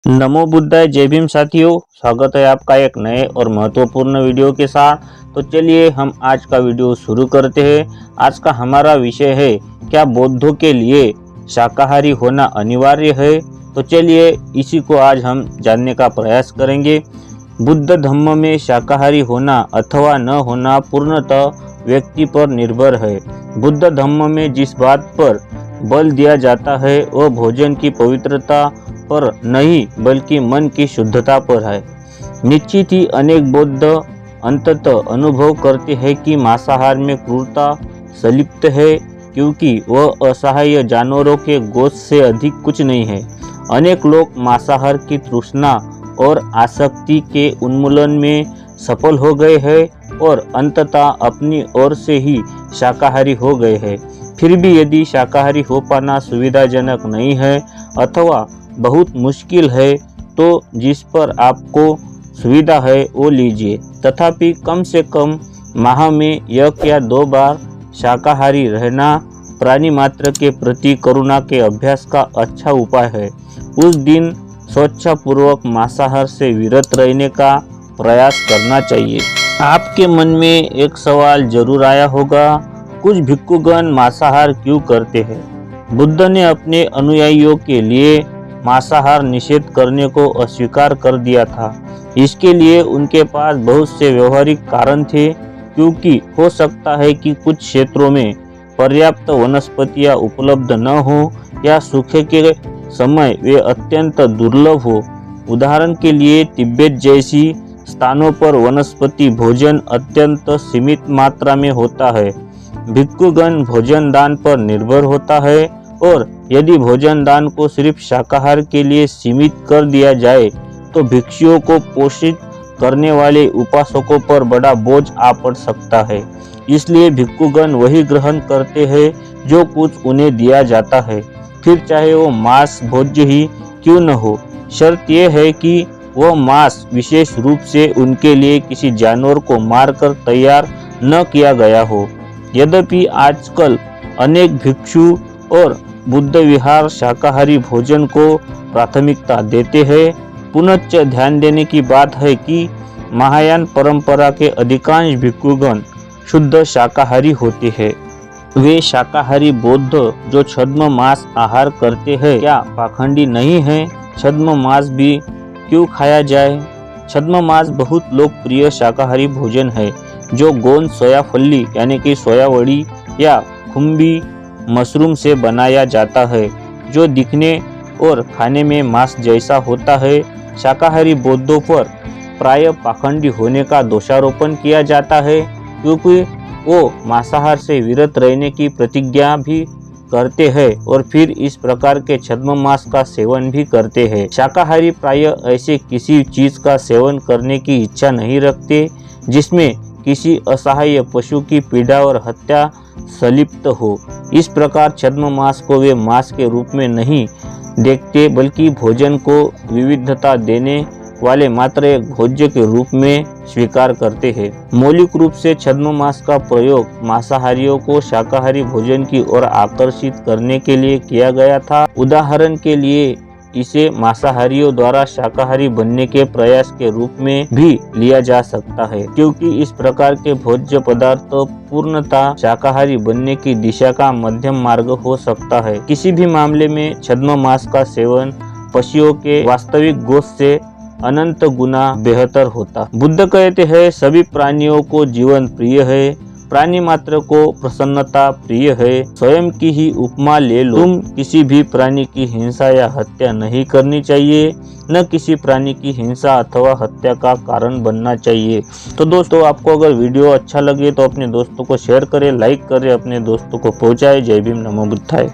नमो बुद्धाय, जय भीम साथियों। स्वागत है आपका एक नए और महत्वपूर्ण वीडियो के साथ। तो चलिए हम आज का वीडियो शुरू करते हैं। आज का हमारा विषय है, क्या बौद्धों के लिए शाकाहारी होना अनिवार्य है। तो चलिए इसी को आज हम जानने का प्रयास करेंगे। बुद्ध धम्म में शाकाहारी होना अथवा न होना पूर्णतः व्यक्ति पर निर्भर है। बुद्ध धम्म में जिस बात पर बल दिया जाता है वह भोजन की पवित्रता पर नहीं बल्कि मन की शुद्धता पर है। निश्चित ही अनेक बौद्ध अंततः अनुभव करते हैं कि मांसाहार में क्रूरता संलिप्त है, क्योंकि वह असहाय जानवरों के गोश्त से अधिक कुछ नहीं है। अनेक लोग मांसाहार की तृष्णा और आसक्ति के उन्मूलन में सफल हो गए हैं और अंततः अपनी ओर से ही शाकाहारी हो गए हैं। फिर भी यदि शाकाहारी हो पाना सुविधाजनक नहीं है अथवा बहुत मुश्किल है तो जिस पर आपको सुविधा है वो लीजिए। तथापि कम से कम माह में 1 या 2 बार शाकाहारी रहना प्राणी मात्र के प्रति करुणा के अभ्यास का अच्छा उपाय है। उस दिन स्वेच्छापूर्वक मांसाहार से विरत रहने का प्रयास करना चाहिए। आपके मन में एक सवाल जरूर आया होगा, कुछ भिक्षुगण मांसाहार क्यों करते हैं। बुद्ध ने अपने अनुयायियों के लिए मांसाहार निषेध करने को अस्वीकार कर दिया था। इसके लिए उनके पास बहुत से व्यवहारिक कारण थे, क्योंकि हो सकता है कि कुछ क्षेत्रों में पर्याप्त वनस्पतियां उपलब्ध न हो या सूखे के समय वे अत्यंत दुर्लभ हो। उदाहरण के लिए तिब्बत जैसी स्थानों पर वनस्पति भोजन अत्यंत सीमित मात्रा में होता है। भिक्षुगण भोजन दान पर निर्भर होता है और यदि भोजन दान को सिर्फ शाकाहार के लिए सीमित कर दिया जाए तो भिक्षुओं को पोषित करने वाले उपासकों पर बड़ा बोझ आ पड़ सकता है। इसलिए भिक्षुगण वही ग्रहण करते हैं जो कुछ उन्हें दिया जाता है, फिर चाहे वो मांस भोज्य ही क्यों न हो। शर्त यह है कि वह मांस विशेष रूप से उनके लिए किसी जानवर को मारकर तैयार न किया गया हो। यद्यपि आजकल अनेक भिक्षु और बुद्ध विहार शाकाहारी भोजन को प्राथमिकता देते हैं। पुनश्च ध्यान देने की बात है कि महायान परंपरा के अधिकांश भिक्षुगण शुद्ध शाकाहारी होते हैं। वे शाकाहारी बौद्ध जो छद्म मांस आहार करते हैं क्या पाखंडी नहीं है। छद्म मांस भी क्यों खाया जाए। छद्म मांस बहुत लोकप्रिय शाकाहारी भोजन है जो गोंद सोया फली यानी कि सोयावड़ी या खुम्बी मशरूम से बनाया जाता है, जो दिखने और खाने में मांस जैसा होता है। शाकाहारी बौद्धों पर प्राय पाखंडी होने का दोषारोपण किया जाता है, क्योंकि वो मांसाहार से विरत रहने की प्रतिज्ञा भी करते हैं और फिर इस प्रकार के छद्म मांस का सेवन भी करते हैं। शाकाहारी प्राय ऐसे किसी चीज का सेवन करने की इच्छा नहीं रखते जिसमें किसी असहाय पशु की पीड़ा और हत्या संलिप्त हो। इस प्रकार छद्म मांस को वे मांस के रूप में नहीं देखते बल्कि भोजन को विविधता देने वाले मात्र एक भोज्य के रूप में स्वीकार करते हैं। मौलिक रूप से छद्म मांस का प्रयोग मांसाहारियों को शाकाहारी भोजन की ओर आकर्षित करने के लिए किया गया था। उदाहरण के लिए इसे मांसाहारियों द्वारा शाकाहारी बनने के प्रयास के रूप में भी लिया जा सकता है, क्योंकि इस प्रकार के भोज्य पदार्थ पूर्णतः शाकाहारी बनने की दिशा का मध्यम मार्ग हो सकता है। किसी भी मामले में छद्म मांस का सेवन पशुओं के वास्तविक गोश्त से अनंत गुना बेहतर होता। बुद्ध कहते हैं सभी प्राणियों को जीवन प्रिय है, प्राणी मात्र को प्रसन्नता प्रिय है। स्वयं की ही उपमा ले लो, तुम किसी भी प्राणी की हिंसा या हत्या नहीं करनी चाहिए, न किसी प्राणी की हिंसा अथवा हत्या का कारण बनना चाहिए। तो दोस्तों, आपको अगर वीडियो अच्छा लगे तो अपने दोस्तों को शेयर करें, लाइक करें, अपने दोस्तों को पहुंचाएं। जय भीम, नमो बुद्धाय।